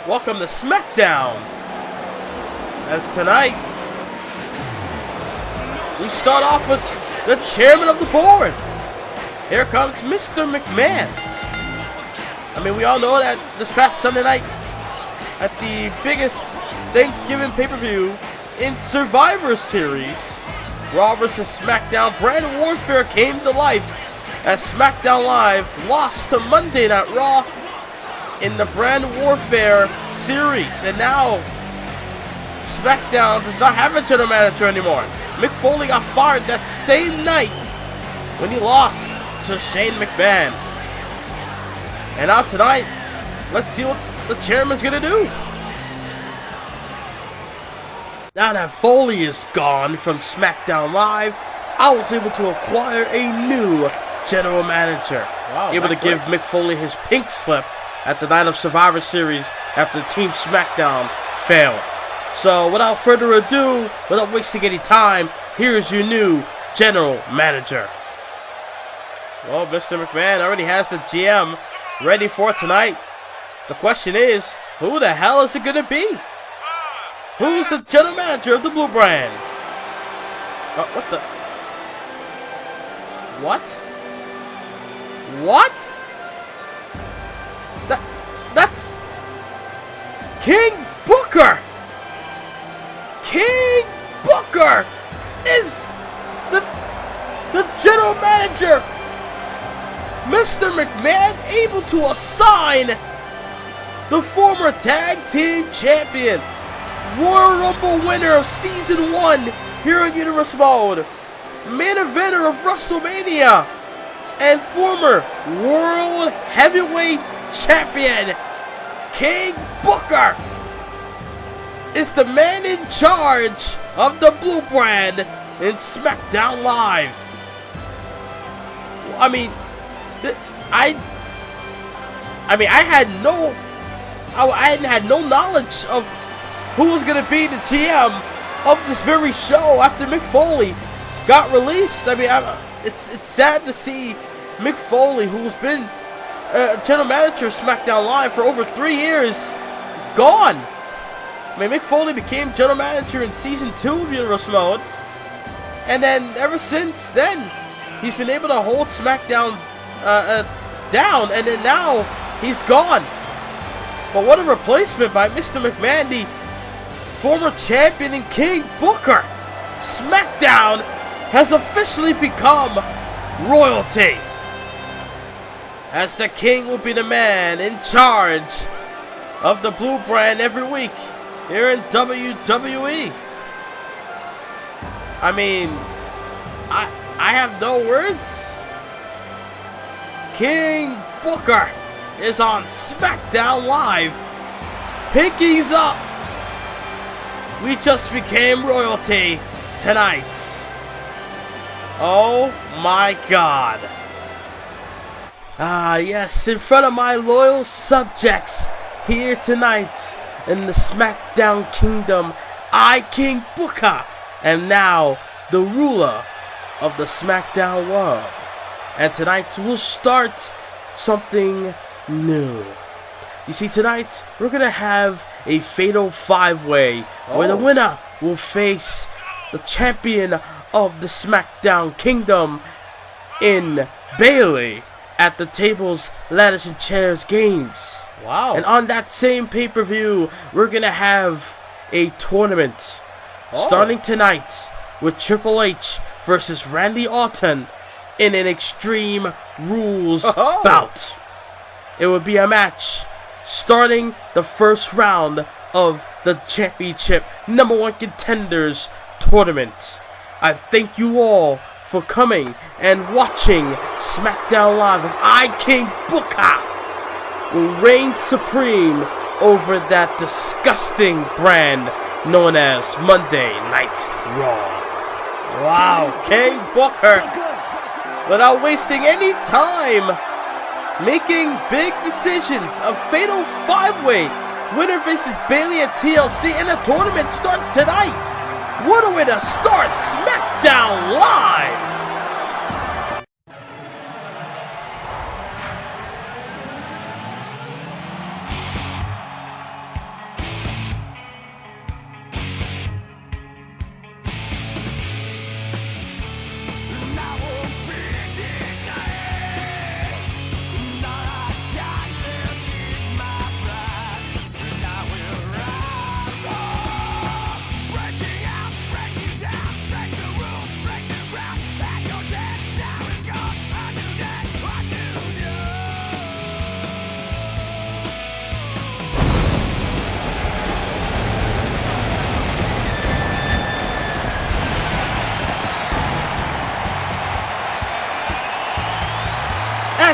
Welcome to SmackDown. As tonight, we start off with the chairman of the board. Here comes Mr. McMahon. I mean, we all know that this past Sunday night, at the biggest Thanksgiving pay-per-view in Survivor Series, Raw vs. SmackDown Brand Warfare came to life as SmackDown Live lost to Monday Night Raw in the Brand Warfare series. And now, SmackDown does not have a general manager anymore. Mick Foley got fired that same night when he lost to Shane McMahon. And now tonight, let's see what the chairman's gonna do. Now that Foley is gone from SmackDown Live, I was able to acquire a new general manager. Wow, able to give Mick Foley his pink slip at the night of Survivor Series after Team SmackDown failed. So without further ado, without wasting any time, here's your new general manager. Well, Mr. McMahon already has the GM ready for tonight. The question is, who the hell is it going to be? Who's the general manager of the Blue Brand? What the? What? What? That's King Booker! King Booker is the general manager. Mr. McMahon able to assign the former tag team champion, Royal Rumble winner of Season 1 here in Universe Mode, main eventer of WrestleMania, and former World Heavyweight Champion, King Booker, is the man in charge of the Blue Brand in SmackDown Live. I mean, I had no knowledge of who was gonna be the GM of this very show after Mick Foley got released. I mean, it's sad to see Mick Foley, who's been general manager of SmackDown Live for over 3 years, gone. I mean, Mick Foley became general manager in Season 2 of Universe Mode, and then ever since then, he's been able to hold SmackDown down, and then now he's gone. But what a replacement by Mr. McMahon, the former champion and King Booker. SmackDown has officially become royalty, as the King will be the man in charge of the Blue Brand every week here in WWE. I mean, I have no words. King Booker is on SmackDown Live. Pinkies up. We just became royalty tonight. Oh my God. Ah, yes, in front of my loyal subjects here tonight in the SmackDown Kingdom, I, King Booker, am now the ruler of the SmackDown world. And tonight we'll start something new. You see, tonight we're going to have a fatal 5-way where the winner will face the champion of the SmackDown Kingdom in Bayley at the Tables, Ladders, and Chairs games. Wow. And on that same pay-per-view, we're going to have a tournament starting tonight with Triple H versus Randy Orton in an Extreme Rules bout. It will be a match starting the first round of the Championship #1 Contenders tournament. I thank you all for coming and watching SmackDown Live as I, King Booker, will reign supreme over that disgusting brand known as Monday Night Raw. Wow, King Booker, without wasting any time, making big decisions. A fatal 5-way, winner versus Bayley at TLC, and the tournament starts tonight. What a way to start SmackDown Live!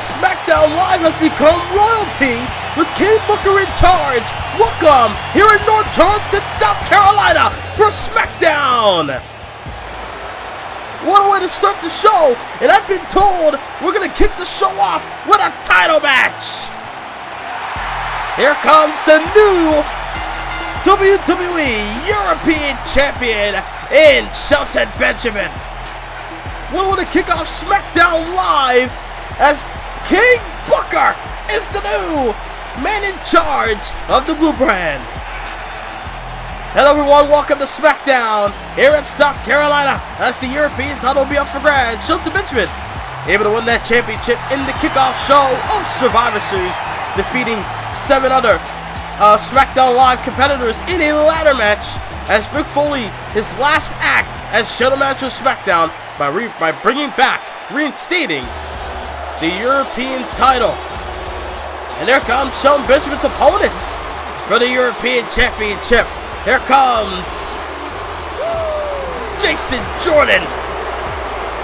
as SmackDown Live has become royalty with King Booker in charge. Welcome here in North Charleston, South Carolina for SmackDown. What a way to start the show, and I've been told we're going to kick the show off with a title match. Here comes the new WWE European Champion in Shelton Benjamin. We'll want to kick off SmackDown Live as King Booker is the new man in charge of the Blue Brand. Hello everyone, welcome to SmackDown here in South Carolina as the European title will be up for grabs. Shelton Benjamin able to win that championship in the kickoff show of Survivor Series, defeating 7 other SmackDown Live competitors in a ladder match as Mick Foley, his last act as Shadow Manager of SmackDown by reinstating the European title. And there comes Shelton Benjamin's opponent for the European Championship. Here comes Jason Jordan,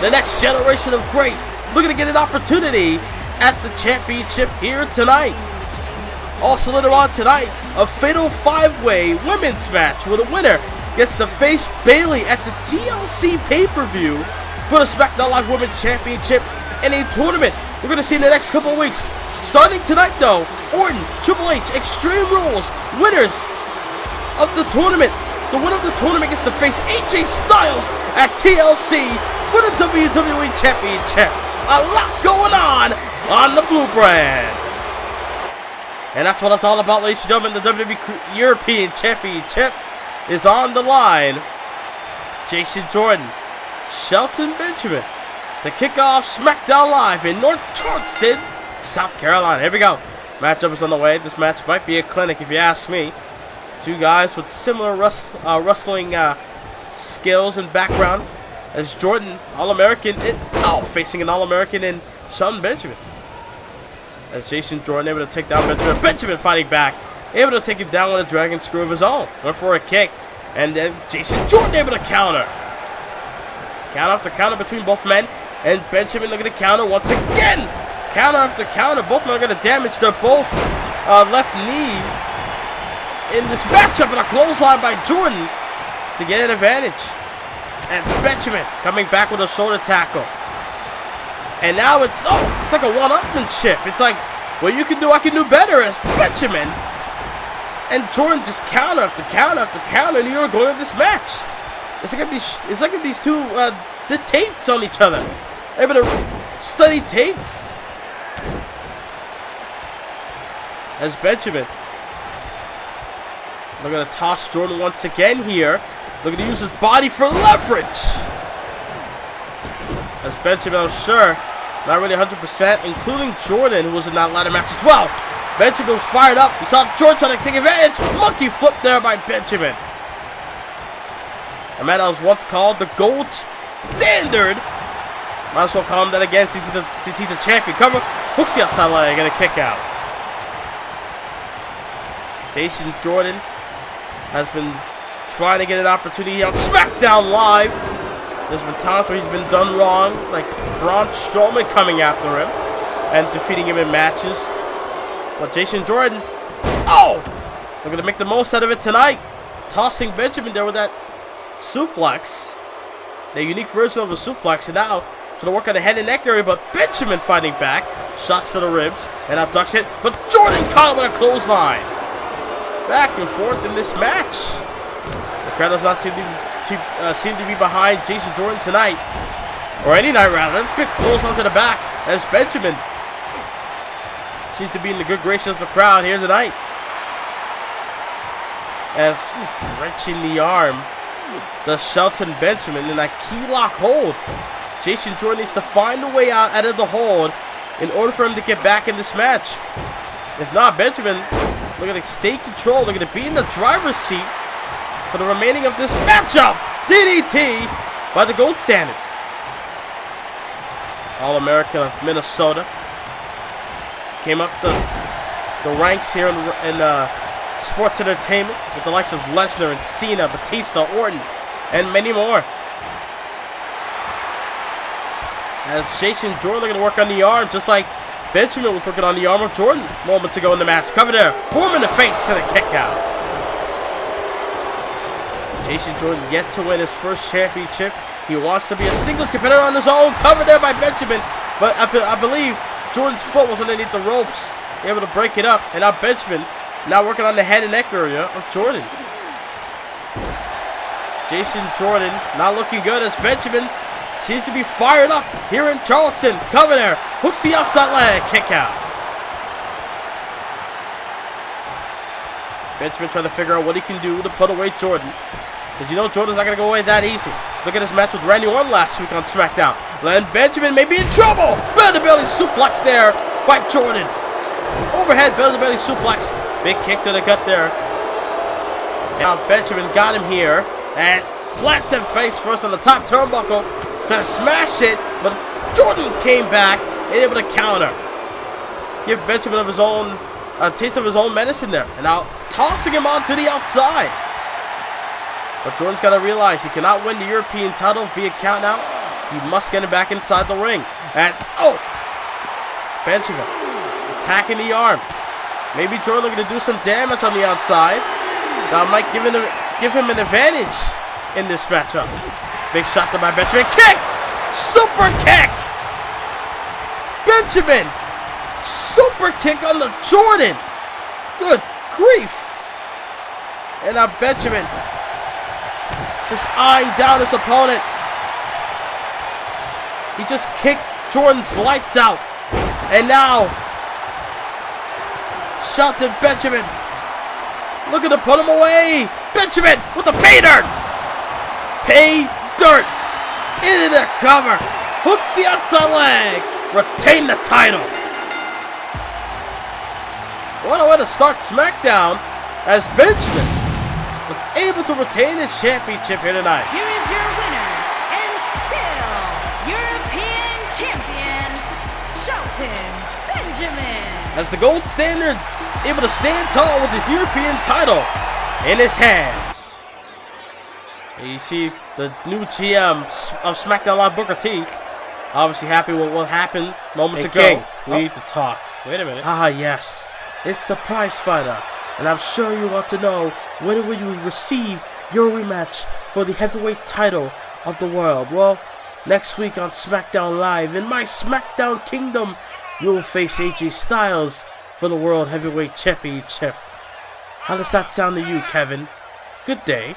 the next generation of great, looking to get an opportunity at the championship here tonight. Also later on tonight, a fatal 5-way women's match where the winner gets to face Bayley at the TLC pay-per-view for the SmackDown Live Women's Championship in a tournament we're going to see in the next couple of weeks. Starting tonight though, Orton, Triple H, Extreme Rules, winners of the tournament. The winner of the tournament gets to face AJ Styles at TLC for the WWE Championship. A lot going on the Blue Brand. And that's what it's all about, ladies and gentlemen. The WWE European Championship is on the line. Jason Jordan, Shelton Benjamin, to kick off SmackDown Live in North Charleston, South Carolina. Here we go. Matchup is on the way. This match might be a clinic if you ask me. 2 guys with similar wrestling skills and background as Jordan, All-American, facing an All-American in Shelton Benjamin. As Jason Jordan able to take down Benjamin. Benjamin fighting back. Able to take him down with a dragon screw of his own. Went for a kick. And then Jason Jordan able to counter. Counter after counter between both men. And Benjamin looking to counter once again. Counter after counter. Both men are going to damage their both left knees in this matchup. And a clothesline by Jordan to get an advantage. And Benjamin coming back with a shoulder tackle. And now it's like a one-upmanship. It's like, what you can do, I can do better as Benjamin. And Jordan just counter after counter after counter, and you're going to this match. It's like if these two did tapes on each other. Able to study tapes. As Benjamin looking to toss Jordan once again here. Looking to use his body for leverage. As Benjamin, I'm sure, not really 100%, including Jordan, who was in that ladder match as well. Benjamin was fired up. We saw Jordan trying to take advantage. Monkey flip there by Benjamin. A man that was once called the gold standard. Might as well call him that again since he's the champion. Cover, hooks the outside leg and a kick out. Jason Jordan has been trying to get an opportunity on SmackDown Live. There's been times where he's been done wrong, like Braun Strowman coming after him and defeating him in matches. But Jason Jordan, they're going to make the most out of it tonight. Tossing Benjamin there with that suplex, the unique version of a suplex, and now going to work on the head and neck area, but Benjamin fighting back. Shots to the ribs, and abducts it, but Jordan caught it with a clothesline. Back and forth in this match. The crowd does not seem to be behind Jason Jordan tonight, or any night rather. Big close onto the back as Benjamin seems to be in the good graces of the crowd here tonight. As wrenching the arm, the Shelton Benjamin in that key lock hold. Jason Jordan needs to find a way out of the hold in order for him to get back in this match. If not, Benjamin looking to stay control, looking to be in the driver's seat for the remaining of this matchup. DDT by the gold standard. All-American of Minnesota. Came up the ranks here in sports entertainment with the likes of Lesnar and Cena, Batista, Orton, and many more. As Jason Jordan looking to work on the arm, just like Benjamin was working on the arm of Jordan moments ago in the match. Cover there. Form in the face and a kick out. Jason Jordan yet to win his first championship. He wants to be a singles competitor on his own. Covered there by Benjamin. But I believe Jordan's foot was underneath the ropes. Able to break it up. And now Benjamin now working on the head and neck area of Jordan. Jason Jordan not looking good as Benjamin seems to be fired up here in Charleston. Cover there. Hooks the outside leg. Kick out. Benjamin trying to figure out what he can do to put away Jordan. Because you know Jordan's not going to go away that easy. Look at his match with Randy Orton last week on SmackDown. And Benjamin may be in trouble. Belly-to-belly suplex there by Jordan. Overhead belly-to-belly suplex. Big kick to the gut there. Now Benjamin got him here. And plants him face first on the top turnbuckle. Trying to smash it. But Jordan came back and able to counter. Give Benjamin of his own, a taste of his own medicine there. And now tossing him onto the outside. But Jordan's got to realize he cannot win the European title via countout. He must get him back inside the ring. And, oh! Benjamin attacking the arm. Maybe Jordan looking to do some damage on the outside. That might give him an advantage in this matchup. Big shot to my Benjamin. Kick! Super kick! Benjamin! Super kick on the Jordan! Good grief! And now Benjamin just eyeing down his opponent. He just kicked Jordan's lights out. And now, shot to Benjamin. Looking to put him away. Benjamin with the pay dirt. Pay dirt. Into the cover. Hooks the outside leg. Retain the title. What a way to start SmackDown as Benjamin was able to retain his championship here tonight. Here is your winner, and still European champion, Shelton Benjamin. As the gold standard, able to stand tall with his European title in his hands. And you see the new GM of SmackDown Live, Booker T, obviously happy with what happened moments ago. King, we need to talk. Wait a minute. Ah, yes. It's the prize fighter. And I'm sure you want to know when will you receive your rematch for the heavyweight title of the world. Well, next week on SmackDown Live, in my SmackDown Kingdom, you will face AJ Styles for the World Heavyweight Championship. How does that sound to you, Kevin? Good day.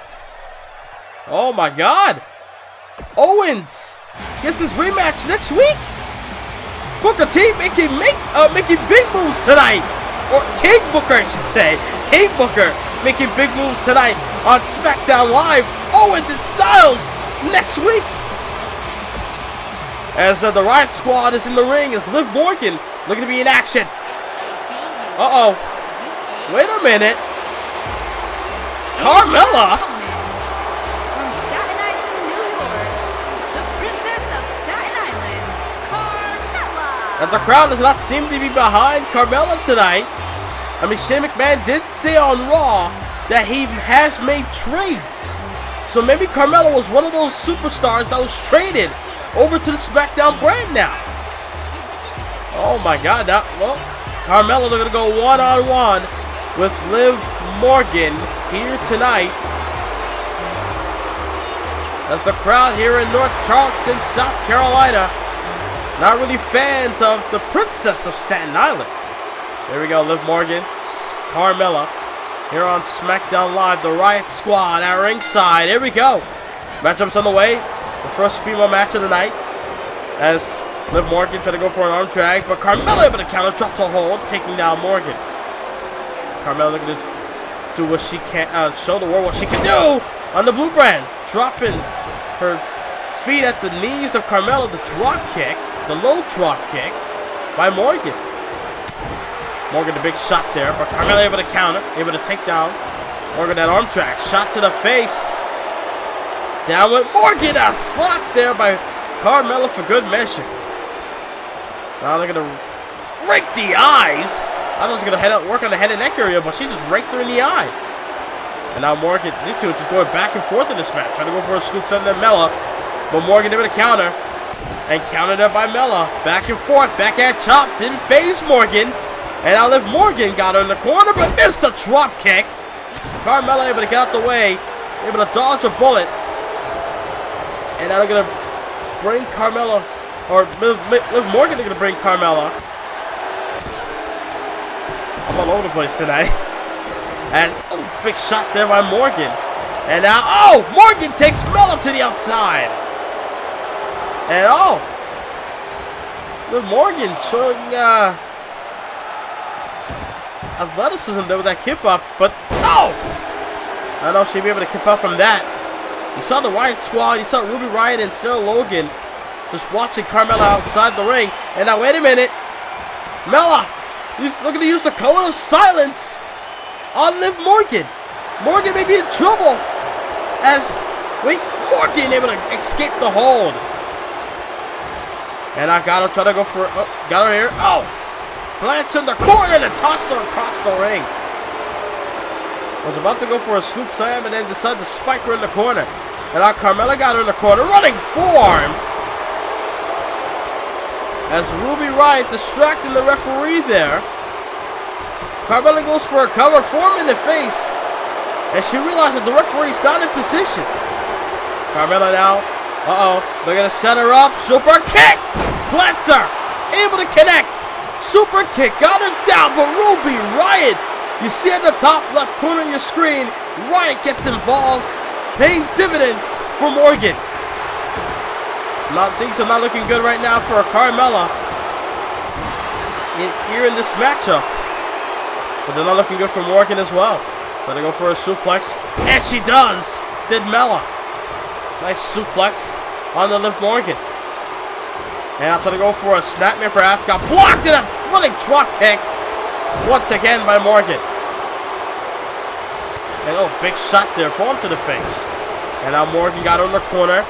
Oh my God! Owens gets his rematch next week. Booker T making big moves tonight. Or King Booker, I should say. King Booker making big moves tonight on SmackDown Live. Owens and Styles next week. As the Riot Squad is in the ring, as Liv Morgan looking to be in action. Uh-oh. Wait a minute. Carmella? From Staten Island, New York, the Princess of Staten Island, Carmella. And the crowd does not seem to be behind Carmella tonight. I mean, Shane McMahon did say on Raw that he has made trades. So maybe Carmella was one of those superstars that was traded over to the SmackDown brand now. Oh my God. Now, well, Carmella looking to go one-on-one with Liv Morgan here tonight. As the crowd here in North Charleston, South Carolina, not really fans of the Princess of Staten Island. There we go, Liv Morgan, Carmella, here on SmackDown Live, the Riot Squad at ringside. Here we go. Matchup's on the way. The first female match of the night. As Liv Morgan tried to go for an arm drag, but Carmella able to counter, drops a hold, taking down Morgan. Carmella looking to do what she can, show the world what she can do on the blue brand. Dropping her feet at the knees of Carmella, the drop kick, the low drop kick by Morgan. Morgan, the big shot there, but Carmella able to counter, able to take down Morgan, that arm drag, shot to the face. Down with Morgan, a slap there by Carmella for good measure. Now they're going to rake the eyes. I thought she was going to work on the head and neck area, but she just raked her in the eye. And now Morgan, these two are just going back and forth in this match, trying to go for a scoop to Mella, but Morgan able to counter. And countered up by Mella. Back and forth. Backhand chop. Didn't phase Morgan. And now Liv Morgan got her in the corner, but missed a drop kick. Carmella able to get out the way. Able to dodge a bullet. And now they're going to bring Carmella. Or Liv Morgan is going to bring Carmella. I'm all over the place tonight. And, oh, big shot there by Morgan. And now, oh, Morgan takes Mella to the outside. And, oh, Liv Morgan showing athleticism there with that kip up. But, oh, I don't know if she'll be able to kip up from that. You saw the Wyatt squad. You saw Ruby Riott and Sarah Logan just watching Carmella outside the ring. And now, wait a minute. Mella, looking to use the code of silence on Liv Morgan. Morgan may be in trouble as, wait, Morgan able to escape the hold. And I got her, try to go for, oh, got her here. Oh, glance in the corner and tossed her across the ring. Was about to go for a scoop slam and then decided to spike her in the corner. And now Carmella got her in the corner, running forearm. As Ruby Riott distracting the referee there. Carmella goes for a cover, form in the face. And she realized that the referee's not in position. Carmella now. They're going to set her up. Super kick. Plants her. Able to connect. Super kick. Got her down. But Ruby Riott, you see at the top left corner of your screen, Riott gets involved, paying dividends for Morgan. Things are not looking good right now for Carmella here in this matchup. But they're not looking good for Morgan as well. Trying to go for a suplex. And she does. Did Mella. Nice suplex on the Liv Morgan. And I'm trying to go for a snapmare perhaps. Got blocked in a running drop kick. Once again by Morgan. And oh, big shot there. Form to the face. And now Morgan got her in the corner.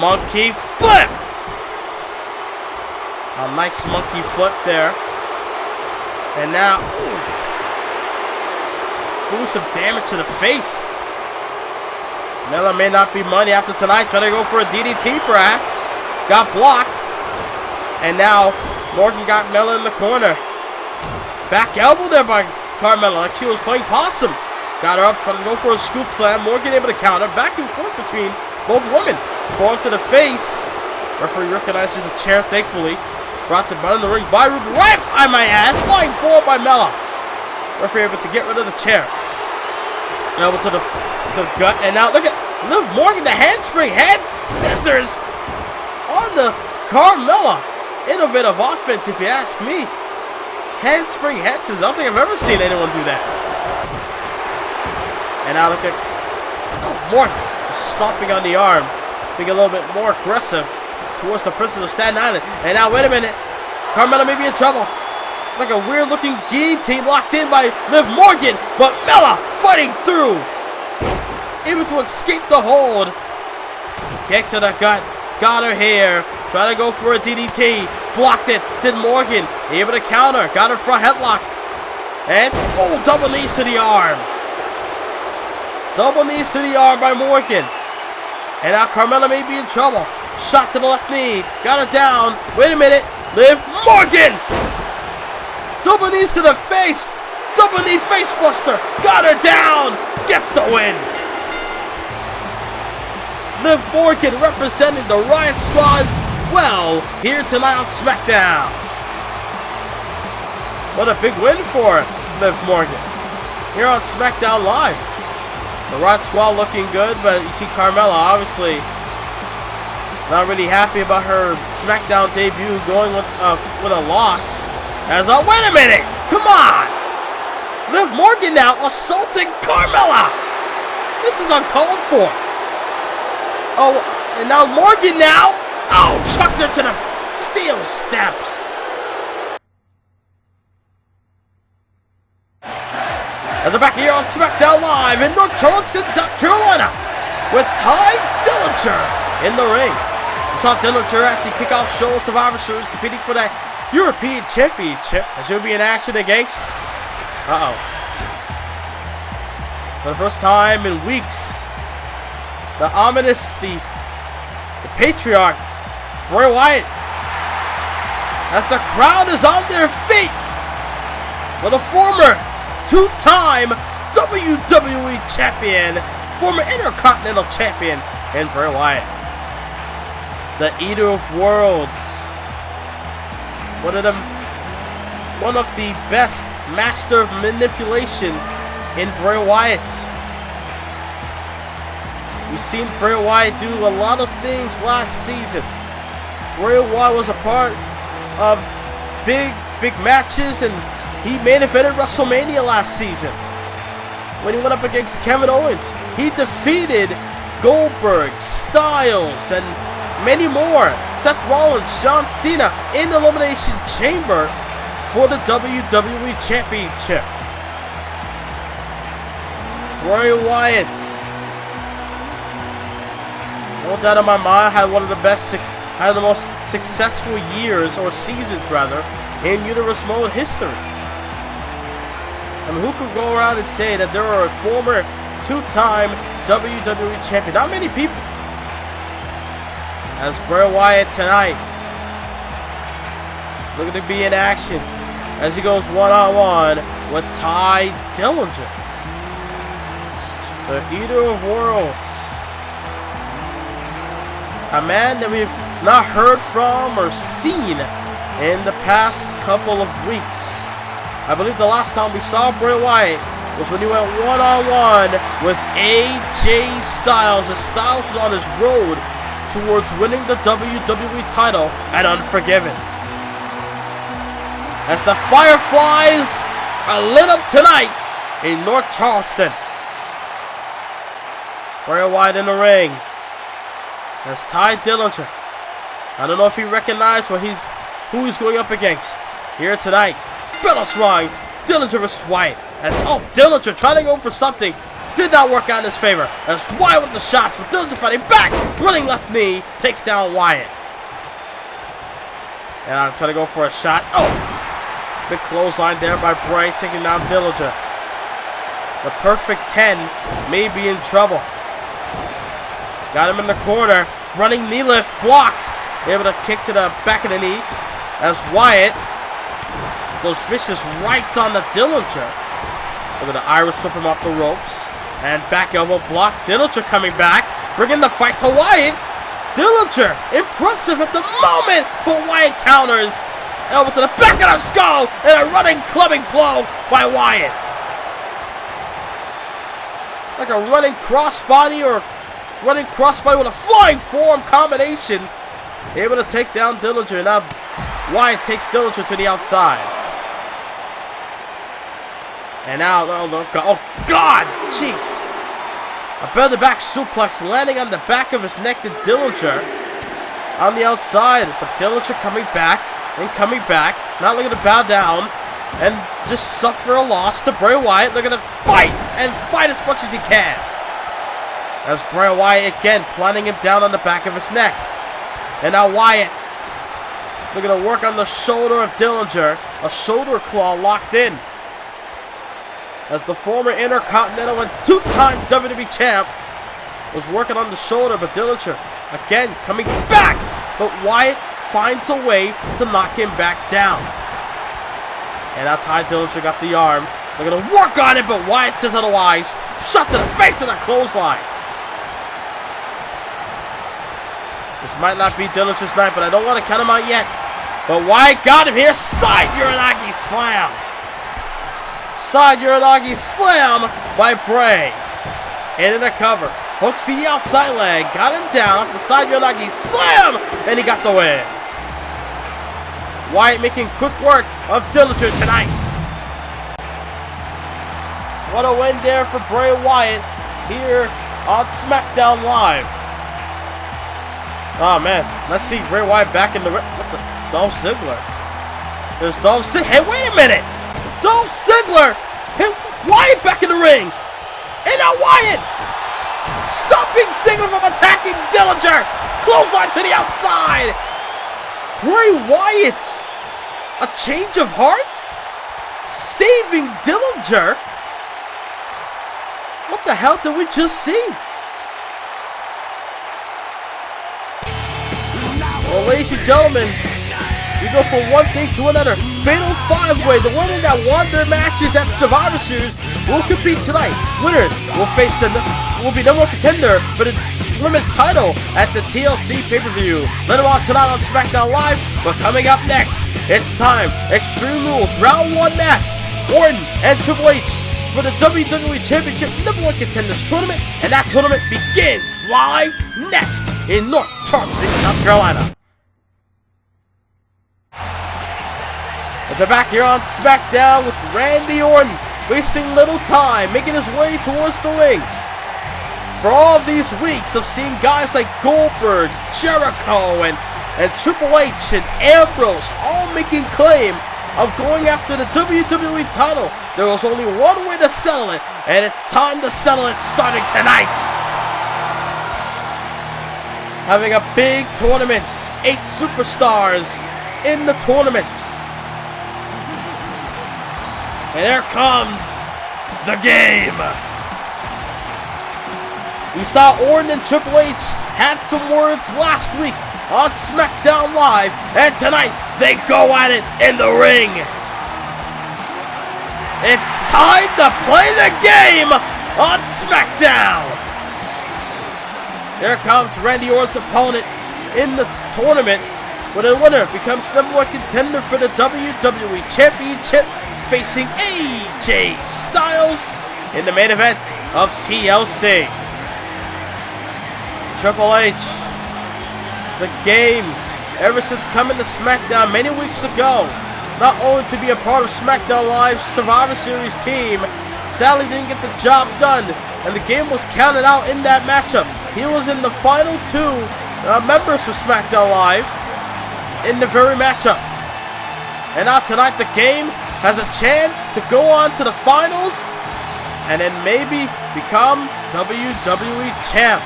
Monkey flip. A nice monkey flip there. And now, ooh, doing some damage to the face. Mella may not be money after tonight. Trying to go for a DDT perhaps. Got blocked. And now Morgan got Mella in the corner. Back elbow there by Carmella like she was playing possum. Got her up, trying to go for a scoop slam. Morgan able to counter. Back and forth between both women. Form to the face. Referee recognizes the chair, thankfully. Brought to bottom of the ring by Ruby Riott, I might add. Flying forward by Mella. Referee able to get rid of the chair. Elbow to the gut. And now look at Liv Morgan, the handspring, hand scissors on the Carmella. Innovative offense, if you ask me. Handspring head scissors. I don't think I've ever seen anyone do that. And now look at, oh, Morgan just stomping on the arm. Being a little bit more aggressive towards the Princess of Staten Island. And now, wait a minute. Carmella may be in trouble. Like a weird-looking guillotine locked in by Liv Morgan. But Mella fighting through. Able to escape the hold. Kick to the gut. Got her here. Try to go for a DDT. Blocked it. Did Morgan. Able to counter. Got her front headlock. And, oh, double knees to the arm. Double knees to the arm by Morgan. And now Carmella may be in trouble. Shot to the left knee. Got her down. Wait a minute. Liv Morgan. Double knees to the face. Double knee face buster. Got her down. Gets the win. Liv Morgan representing the Riott Squad well here tonight on SmackDown. What a big win for Liv Morgan here on SmackDown Live. The Riott Squad looking good, but you see Carmella obviously not really happy about her SmackDown debut, going with a loss. As wait a minute, come on! Liv Morgan now assaulting Carmella. This is uncalled for. Oh, and now Morgan now. Oh, chucked her to the steel steps. And they're back here on SmackDown Live in North Charleston, South Carolina, with Dillinger in the ring. We saw Dillinger at the kickoff show of Survivor Series competing for that European Championship. As he'll be in action against, for the first time in weeks, the ominous, the patriarch, Bray Wyatt. as the crowd is on their feet for the former two-time WWE Champion, former Intercontinental Champion, and Bray Wyatt. The Eater of Worlds. One of the best master of manipulation in Bray Wyatt. We've seen Bray Wyatt do a lot of things last season. Bray Wyatt was a part of big matches, and he main evented WrestleMania last season when he went up against Kevin Owens. He defeated Goldberg, Styles, and many more. Seth Rollins, John Cena in the Elimination Chamber for the WWE Championship. Bray Wyatt, no doubt in my mind, had one of the most successful years, or seasons rather, in Universe Mode history. I mean, who could go around and say that there are a former two-time WWE champion? Not many people. As Bray Wyatt tonight, looking to be in action as he goes one-on-one with Ty Dillinger, the Eater of Worlds. A man that we've not heard from or seen in the past couple of weeks. I believe the last time we saw Bray Wyatt was when he went one-on-one with AJ Styles, as Styles was on his road towards winning the WWE title at Unforgiven. As the Fireflies are lit up tonight in North Charleston. Bray Wyatt in the ring. As Ty Dillinger. I don't know if he recognized who he's going up against here tonight. Bell swung. Dillinger versus Wyatt. As Dillinger trying to go for something. Did not work out in his favor. As Wyatt with the shots. With Dillinger fighting back. Running left knee. Takes down Wyatt. And I'm trying to go for a shot. Big clothesline there by Bray. Taking down Dillinger. The perfect 10 may be in trouble. Got him in the corner. Running knee lift. Blocked. Able to kick to the back of the knee. As Wyatt goes vicious rights on the Dillinger. Look at the Irish whip him off the ropes. And back elbow block. Dillinger coming back. Bringing the fight to Wyatt. Dillinger impressive at the moment. But Wyatt counters. Elbow to the back of the skull. And a running clubbing blow by Wyatt. Like a running crossbody or running crossbody with a flying forearm combination. Able to take down Dillinger. Now Wyatt takes Dillinger to the outside. And now, oh God, jeez. A belly back suplex landing on the back of his neck to Dillinger on the outside. But Dillinger coming back and coming back. Not looking to bow down and just suffer a loss to Bray Wyatt. Looking to fight and fight as much as he can. As Bray Wyatt again planting him down on the back of his neck. And now Wyatt looking to work on the shoulder of Dillinger. A shoulder claw locked in. As the former Intercontinental and two-time WWE champ was working on the shoulder, but Dillinger again coming back. But Wyatt finds a way to knock him back down. And now Ty Dillinger got the arm. They're going to work on it, but Wyatt says otherwise. Shot to the face of the clothesline. This might not be Dillinger's night, but I don't want to count him out yet. But Wyatt got him here. Side Uranagi slam. Side Uranagi slam by Bray. And in the cover. Hooks to the outside leg. Got him down off the side Uranagi slam. And he got the win. Wyatt making quick work of Dillinger tonight. What a win there for Bray Wyatt here on SmackDown Live. Oh man, let's see Bray Wyatt back in the ring. What the? Dolph Ziggler. There's Dolph Ziggler. Hey, wait a minute! Dolph Ziggler hit Wyatt back in the ring. And now Wyatt stopping Ziggler from attacking Dillinger. Clothesline to the outside. Bray Wyatt, a change of heart? Saving Dillinger? What the hell did we just see? Well, ladies and gentlemen, we go from one thing to another. Fatal 5-way. The women that won their matches at Survivor Series will compete tonight. Winner will be number one contender for the women's title at the TLC pay-per-view. Later on tonight on SmackDown Live, but coming up next, it's time. Extreme Rules Round 1 match. Orton and Triple H for the WWE Championship number one contenders tournament, and that tournament begins live next in North Charleston, South Carolina. But they're back here on SmackDown with Randy Orton, wasting little time, making his way towards the ring. For all of these weeks of seeing guys like Goldberg, Jericho, and Triple H and Ambrose all making claim of going after the WWE title, there was only one way to settle it, and it's time to settle it starting tonight. Having a big tournament, 8 superstars in the tournament. And here comes the game. We saw Orton and Triple H had some words last week on SmackDown Live, and tonight they go at it in the ring. It's time to play the game on SmackDown. Here comes Randy Orton's opponent in the tournament, where the winner becomes number one contender for the WWE Championship, facing AJ Styles in the main event of TLC. Triple H, the game, ever since coming to SmackDown many weeks ago, not only to be a part of SmackDown Live's Survivor Series team, sadly didn't get the job done, and the game was counted out in that matchup. He was in the final 2 members for SmackDown Live in the very matchup. And now tonight the game has a chance to go on to the finals and then maybe become WWE Champ.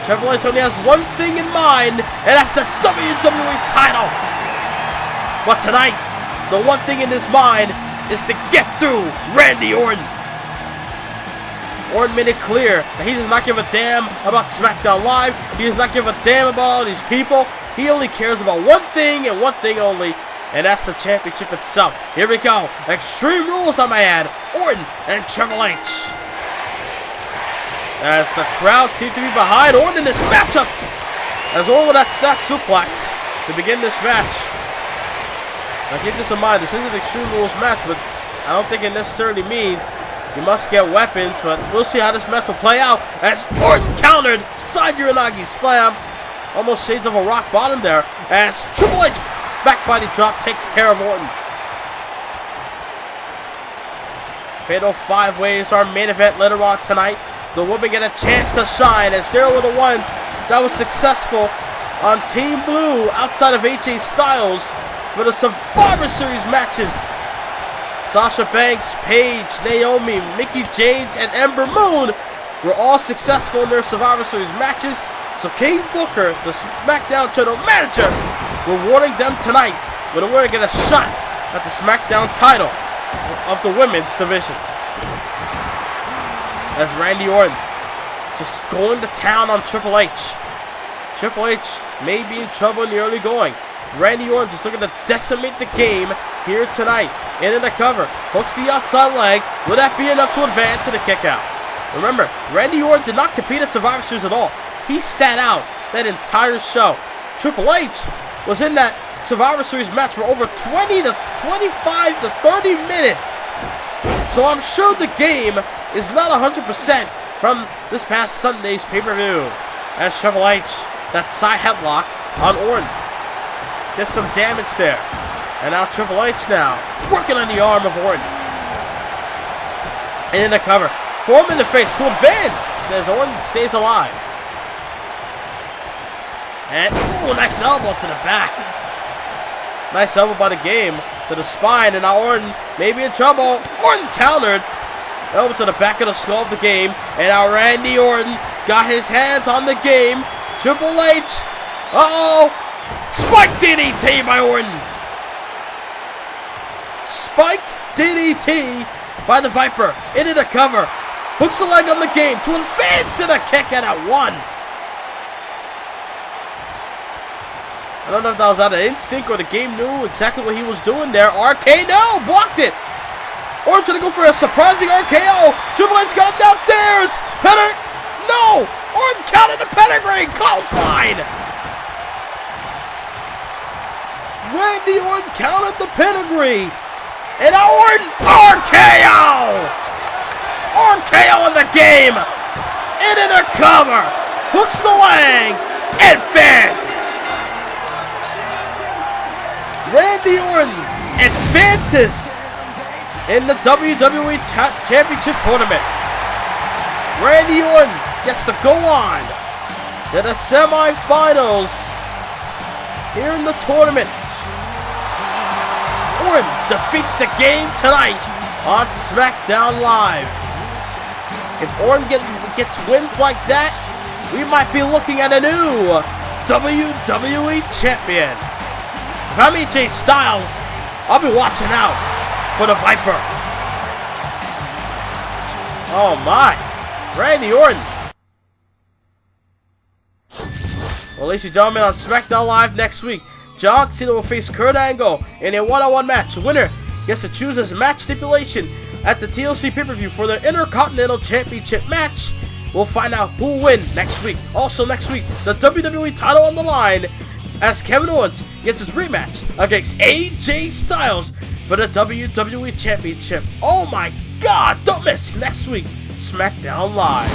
Triple H only has one thing in mind, and that's the WWE title. But tonight, the one thing in his mind is to get through Randy Orton. Orton made it clear that he does not give a damn about SmackDown Live. He does not give a damn about all these people. He only cares about one thing and one thing only, and that's the championship itself. Here we go. Extreme Rules, I might add. Orton and Triple H. As the crowd seems to be behind Orton in this matchup. As Orton with that snap suplex to begin this match. Now keep this in mind, this is an Extreme Rules match, but I don't think it necessarily means you must get weapons, but we'll see how this match will play out as Orton countered side Uranagi slam. Almost shades of a rock bottom there as Triple H back body drop takes care of Orton. Fatal 5-way is our main event later on tonight. The women get a chance to shine as they're the ones that was successful on Team Blue outside of AJ Styles for the Survivor Series matches. Sasha Banks, Paige, Naomi, Mickie James, and Ember Moon were all successful in their Survivor Series matches. So King Booker, the SmackDown General Manager, rewarding them tonight with a winner get a shot at the SmackDown title of the women's division. As Randy Orton just going to town on Triple H. Triple H may be in trouble in the early going. Randy Orton just looking to decimate the game here tonight. In the cover, hooks the outside leg. Will that be enough to advance to the kick out? Remember, Randy Orton did not compete at Survivor Series at all. He sat out that entire show. Triple H was in that Survivor Series match for over 20 to 25 to 30 minutes. So I'm sure the game is not 100% from this past Sunday's pay-per-view. As Triple H, that side headlock on Orton, gets some damage there. And now Triple H now working on the arm of Orton. And in the cover, form in the face to advance as Orton stays alive. And ooh, nice elbow to the back. Nice elbow by the game to the spine, and now Orton may be in trouble. Orton countered. Elbow to the back of the skull of the game, and now Randy Orton got his hands on the game. Triple H, spike DDT by Orton. Spike DDT by the Viper into the cover. Hooks the leg on the game to advance in a kick out at 1. don't know if that was out of instinct or the game knew exactly what he was doing there. RKO, blocked it. Orton's gonna go for a surprising RKO. Triple H got him downstairs. No! Orton counted the pedigree. Clothesline. Randy Orton counted the pedigree. And now Orton, RKO! RKO in the game. Into the cover. Hooks the leg. Advanced. Randy Orton advances in the WWE Championship Tournament. Randy Orton gets to go on to the semifinals here in the tournament. Orton defeats the game tonight on SmackDown Live. If Orton gets wins like that, we might be looking at a new WWE Champion. If I'm AJ Styles, I'll be watching out for the Viper. Oh my, Randy Orton. Well, ladies and gentlemen, on SmackDown Live next week, John Cena will face Kurt Angle in a one-on-one match. The winner gets to choose his match stipulation at the TLC pay-per-view for the Intercontinental Championship match. We'll find out who will win next week. Also next week, the WWE title on the line as Kevin Owens gets his rematch against AJ Styles for the WWE Championship. Oh my God, don't miss next week, SmackDown Live.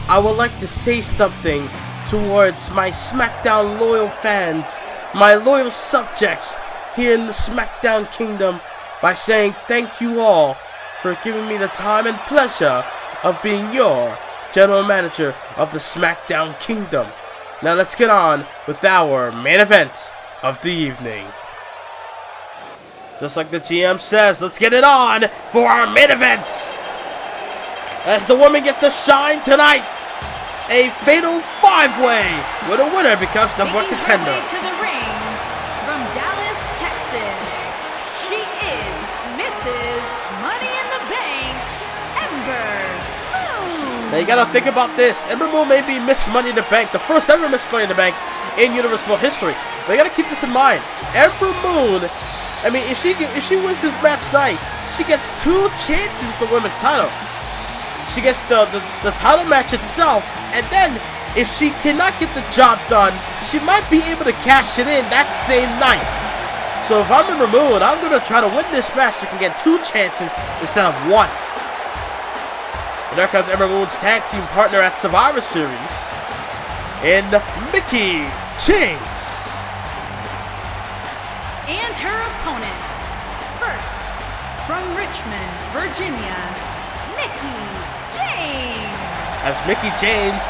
I would like to say something towards my SmackDown loyal fans, my loyal subjects here in the SmackDown Kingdom by saying thank you all for giving me the time and pleasure of being your general manager of the SmackDown Kingdom. Now let's get on with our main event of the evening. Just like the GM says, let's get it on for our main event. As the women get to shine tonight, a fatal five-way where the winner becomes the number one contender. To the ring from Dallas, Texas, she is Mrs. Money in the Bank, Ember Moon. Now you gotta think about this. Ember Moon may be Miss Money in the Bank, the first ever Miss Money in the Bank in Universal history. But you gotta keep this in mind. Ember Moon, I mean, if she wins this match tonight, she gets 2 chances at the women's title. She gets the title match itself, and then if she cannot get the job done, she might be able to cash it in that same night. So if I'm Ember Moon, I'm gonna try to win this match so I can get 2 chances instead of 1. And there comes Ember Moon's tag team partner at Survivor Series in Mickie James. And her opponent, first, from Richmond, Virginia, Mickie James. As Mickie James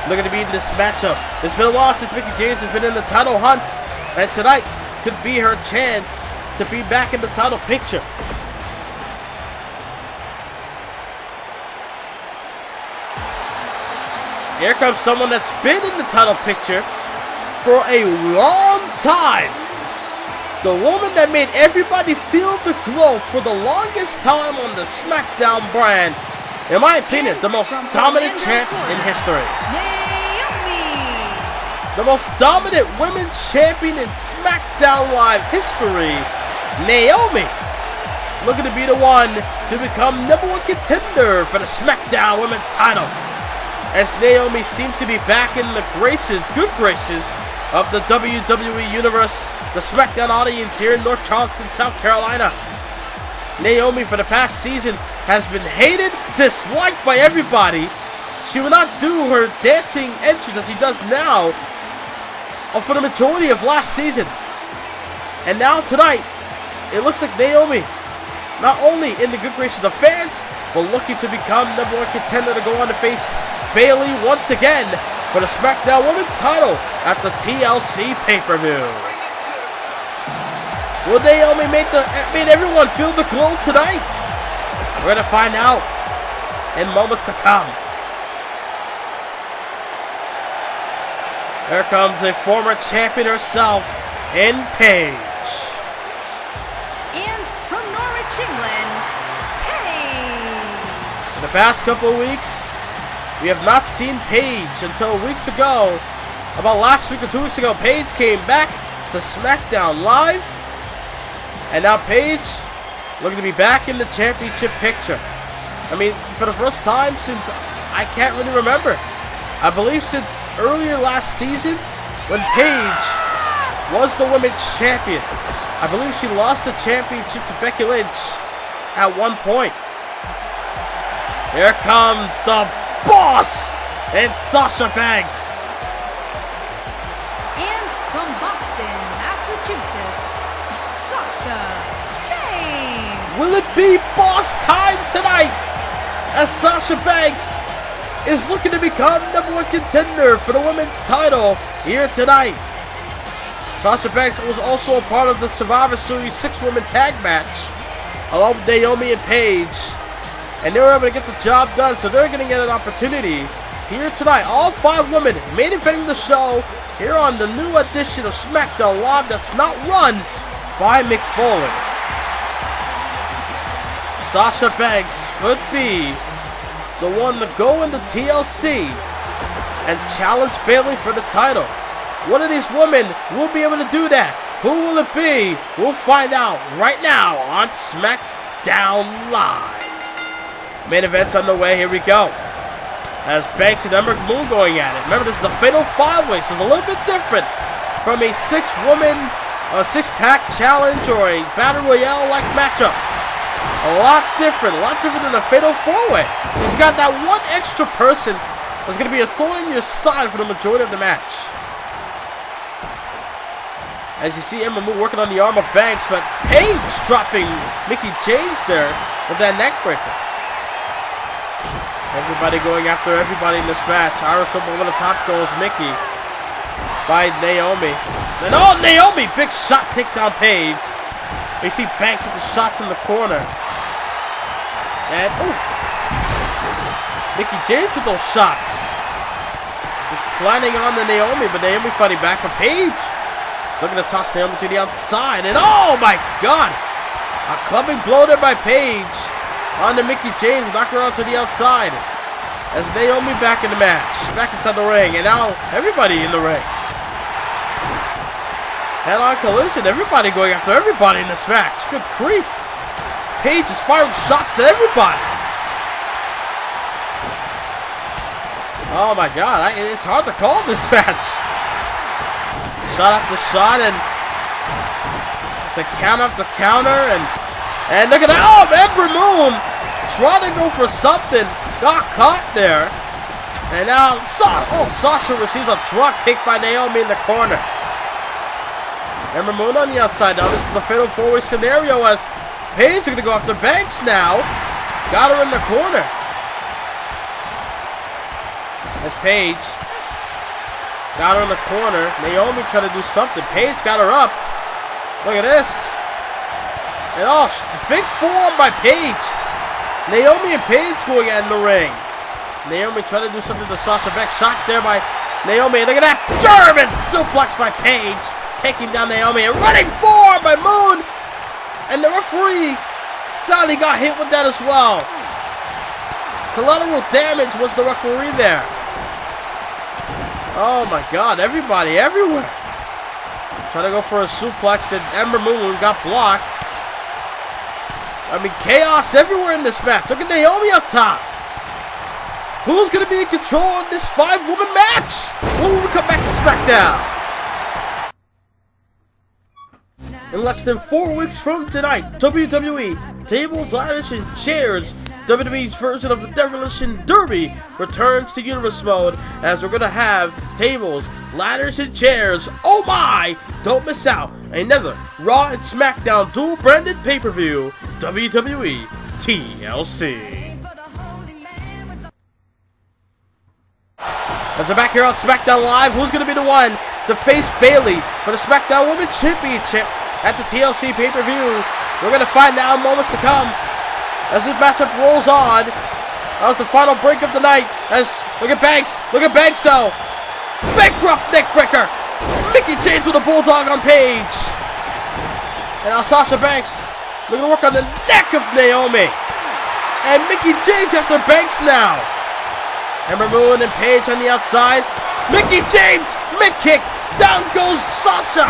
looking to be in this matchup. It's been a while since Mickie James has been in the title hunt, and tonight could be her chance to be back in the title picture. Here comes someone that's been in the title picture for a long time. The woman that made everybody feel the glow for the longest time on the SmackDown brand. In my opinion, the most dominant champ in history. Naomi. The most dominant women's champion in SmackDown Live history, Naomi. Looking to be the one to become number one contender for the SmackDown Women's title. As Naomi seems to be back in the good graces of the WWE Universe, the SmackDown audience here in North Charleston, South Carolina. Naomi for the past season has been hated, disliked by everybody. She will not do her dancing entrance as she does now for the majority of last season. And now tonight, it looks like Naomi, not only in the good graces of the fans, but looking to become number one contender to go on to face Bayley once again for the SmackDown Women's title at the TLC pay-per-view. Will Naomi make everyone feel the glow tonight? We're gonna find out in moments to come. There comes a former champion herself in Paige. And from Norwich, England, Paige. In the past couple of weeks, we have not seen Paige until weeks ago about last week or 2 weeks ago, Paige came back to SmackDown Live. And now Paige looking to be back in the championship picture. I mean, for the first time since I can't really remember. I believe since earlier last season when Paige was the women's champion. I believe she lost the championship to Becky Lynch at one point. Here comes the boss and Sasha Banks. And from Boston, Massachusetts, Sasha Banks. Will it be boss time tonight? As Sasha Banks is looking to become #1 contender for the women's title here tonight. Sasha Banks was also a part of the Survivor Series 6-woman tag match along with Naomi and Paige. And they were able to get the job done, so they're going to get an opportunity here tonight. All 5 women main eventing the show here on the new edition of SmackDown Live that's not run by Mick Foley. Sasha Banks could be the one to go into TLC and challenge Bayley for the title. One of these women will be able to do that. Who will it be? We'll find out right now on SmackDown Live. Main event's underway. Here we go. As Banks and Ember Moon going at it. Remember, this is the Fatal 5-Way, so it's a little bit different from a 6-woman, 6-pack challenge or a Battle Royale-like matchup. A lot different than a Fatal 4-Way. He's got that one extra person that's going to be a thorn in your side for the majority of the match. As you see Ember Moon working on the arm of Banks, but Paige dropping Mickie James there with that neck breaker. Everybody going after everybody in this match. Irish Whip over the top goes Mickie by Naomi. And oh, Naomi! Big shot takes down Paige. You see Banks with the shots in the corner. And, ooh! Mickie James with those shots. Just planning on the Naomi, but Naomi fighting back for Paige. Looking to toss Naomi to the outside. And oh my god! A clubbing blow there by Paige. On to Mickie James, knock her out to the outside. As Naomi back in the match. Back inside the ring. And now everybody in the ring. Head-on collision. Everybody going after everybody in this match. Good grief. Paige is firing shots at everybody. Oh my god. It's hard to call this match. Shot after shot. And it's a counter after counter. And look at that. Oh, Ember Moon trying to go for something. Got caught there. And now Sasha receives a drop kick by Naomi in the corner. Ember Moon on the outside now. This is the Fatal 4-Way scenario as Paige is going to go after Banks now. Got her in the corner. As Paige got her in the corner. Naomi trying to do something. Paige got her up. Look at this. And oh, big forearm by Paige. Naomi and Paige going at in the ring. Naomi trying to do something to Sasha Banks. Shot there by Naomi. And look at that. German suplex by Paige. Taking down Naomi. And running forearm by Moon. And the referee sadly got hit with that as well. Collateral damage was the referee there. Oh my god. Everybody everywhere. Trying to go for a suplex that Ember Moon got blocked. I mean, chaos everywhere in this match. Look at Naomi up top. Who's going to be in control of this 5-woman match? When will we come back to SmackDown? In less than 4 weeks from tonight, WWE Tables, Ladders, and Chairs, WWE's version of the Demolition Derby, returns to Universe Mode as we're going to have tables, ladders, and chairs. Oh my! Don't miss out. Another Raw and SmackDown dual-branded pay-per-view, WWE TLC. As we're back here on SmackDown Live, who's going to be the one to face Bayley for the SmackDown Women's Championship at the TLC pay-per-view? We're going to find out in moments to come as this matchup rolls on. That was the final break of the night. As look at Banks though. Bankrupt neckbreaker. Mickie James with a bulldog on Paige. And now Sasha Banks looking to work on the neck of Naomi. And Mickie James after Banks now. Ember Moon and Paige on the outside. Mickie James Mick kick. Down goes Sasha.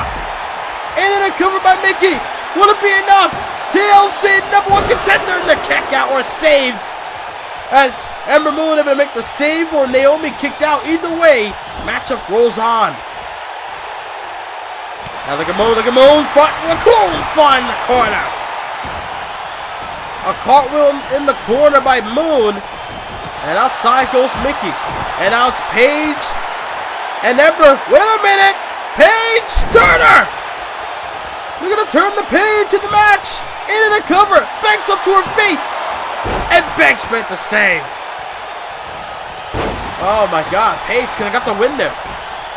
And then a cover by Mickey. Will it be enough? TLC #1 contender in the kick out or saved. As Ember Moon able to make the save or Naomi kicked out. Either way, matchup rolls on. Now look at Moon, front with a clothesline in the corner. A cartwheel in the corner by Moon. And outside goes Mickey. And out it's Paige and Ember. Wait a minute. Paige Turner. We're going to turn the Paige in the match. In a cover. Banks up to her feet. And Banks made the save. Oh my God. Paige could have got the win there.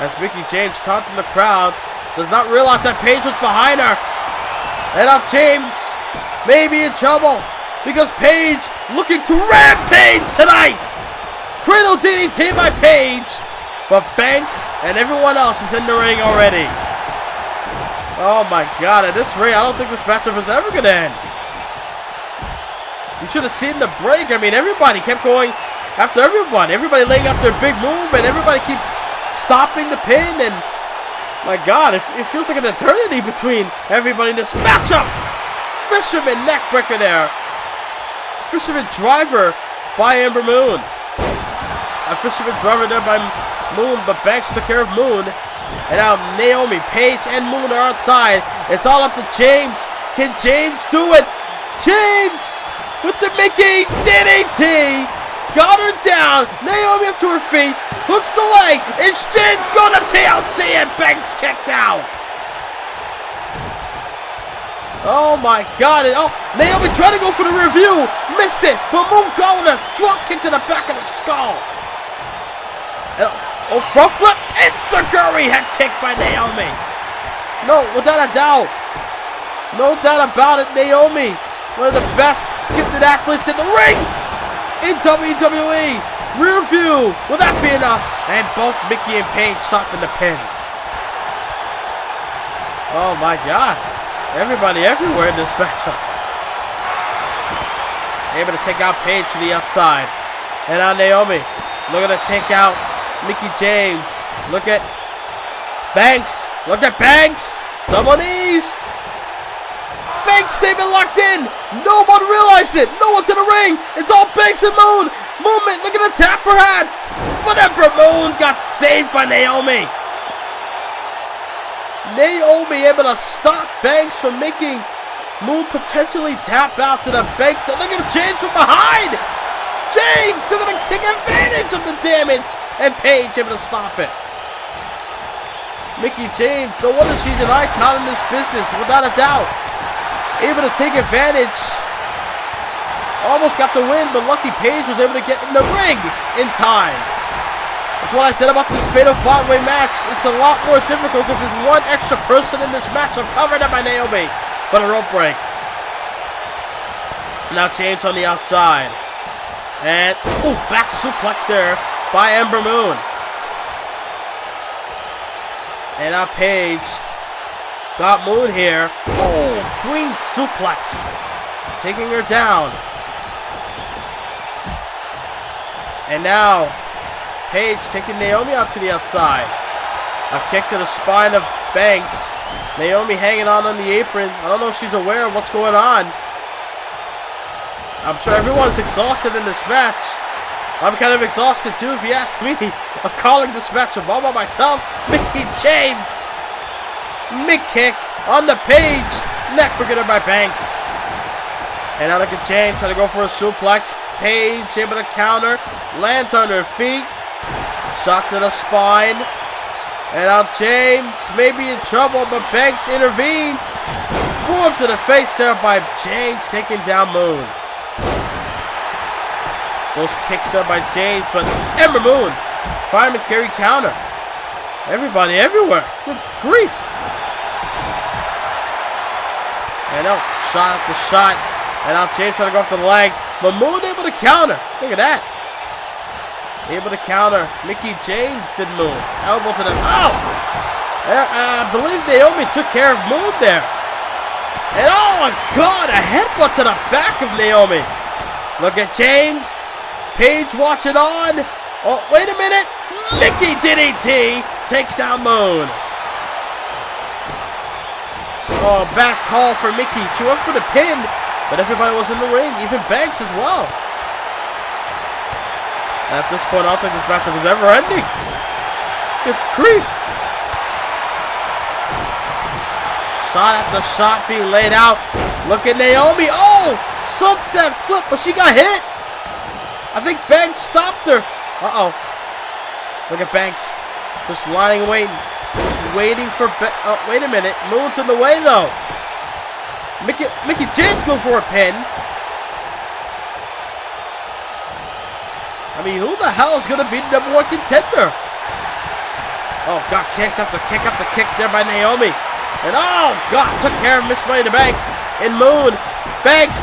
As Mickie James taunting the crowd. Does not realize that Paige was behind her. And now James may be in trouble. Because Paige looking to rampage tonight. Cradle DDT by Paige. But Banks and everyone else is in the ring already. Oh my God. At this rate, I don't think this matchup is ever going to end. You should have seen the break. I mean, everybody kept going after everyone. Everybody laying out their big move. And everybody keep stopping the pin. And my God, it feels like an eternity between everybody in this matchup. Fisherman neckbreaker there. Fisherman driver by Ember Moon. A fisherman driver there by Moon, but Banks took care of Moon. And now Naomi, Paige, and Moon are outside. It's all up to James. Can James do it? James with the Mickey DDT. Got her down. Naomi up to her feet. Hooks the leg. It's James going to TLC and Banks kicked out. Oh my God. And Naomi trying to go for the review. Missed it. But Moon going a drop kick to the back of the skull. Front flip. It's a Guri head kick by Naomi. No, without a doubt. No doubt about it. Naomi, one of the best gifted athletes in the ring in WWE. Rear view. Will that be enough? And both Mickey and Paige stopped in the pin. Oh my God. Everybody everywhere in this matchup. Able to take out Paige to the outside. And now Naomi looking to take out Mickie James. Look at Banks. Look at Banks. Double knees. Banks statement locked in. No one realized it. No one's in the ring. It's all Banks and Moon. Movement. Look at the tap perhaps. But Ember Moon got saved by Naomi. Naomi able to stop Banks from making Moon potentially tap out to the Banks. Look at James from behind. James is going to take advantage of the damage. And Paige able to stop it. Mickie James, no wonder she's an icon in this business, without a doubt. Able to take advantage. Almost got the win, but lucky Paige was able to get in the ring in time. That's what I said about this fatal 5-way match. It's a lot more difficult because there's one extra person in this match. I'm covered up by Naomi. But a rope break. Now James on the outside. And, back suplex there by Ember Moon. And now Paige got Moon here. Queen suplex. Taking her down. And now Paige taking Naomi out to the outside. A kick to the spine of Banks. Naomi hanging on the apron. I don't know if she's aware of what's going on. I'm sure everyone's exhausted in this match. I'm kind of exhausted too, if you ask me. I'm calling this match all by myself. Mickie James. Mick kick on the Paige. Neckbreaker by Banks. And now look at James trying to go for a suplex. Paige able to counter. Lands on her feet. Shot to the spine. And now James may be in trouble, but Banks intervenes. Form to the face there by James, taking down Moon. Those kicks there by James, but Ember Moon. Fireman's carry counter. Everybody everywhere. Good grief. And now shot after shot. And now James trying to go off the leg. But Moon able to counter. Look at that. Able to counter. Mickie James did Moon. Elbow to the... I believe Naomi took care of Moon there. And oh my God, a headbutt to the back of Naomi. Look at James. Paige watching on. Oh, wait a minute. Mickey DDT. takes down Moon. Oh, back call for Mickey. She went for the pin, but everybody was in the ring, even Banks as well. At this point, I don't think this matchup was ever ending. Good grief. Shot after shot being laid out. Look at Naomi. Oh, sunset flip, but she got hit. I think Banks stopped her. Uh-oh. Look at Banks. Just lying and waiting. Just waiting for... Oh, wait a minute. Moon's in the way, though. Mickey James goes for a pin. I mean, who the hell is going to be the #1 contender? Oh, God, kicks after kick after kick there by Naomi. And, oh, God, took care of Miss Money in the Bank. And Moon. Banks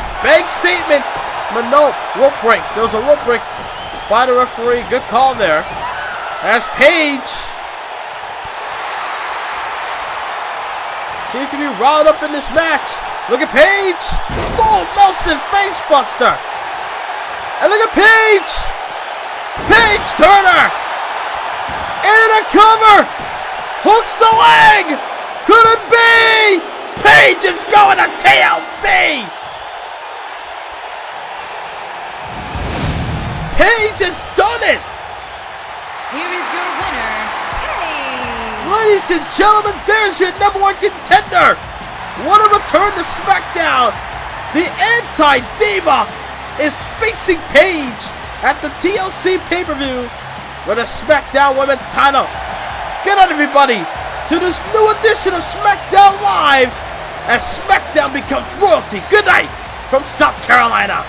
statement. But no, rope break. There was a rope break by the referee. Good call there. As Paige seems to be riled up in this match. Look at Paige. Full Nelson facebuster. And look at Paige. Paige Turner. In a cover. Hooks the leg. Could it be? Paige is going to TLC. Paige has done it. Here is your winner, Paige. Ladies and gentlemen, there's your #1 contender. What a return to SmackDown. The anti-diva is facing Paige at the TLC pay-per-view for the SmackDown Women's title. Good night, everybody, to this new edition of SmackDown Live as SmackDown becomes royalty. Good night from South Carolina.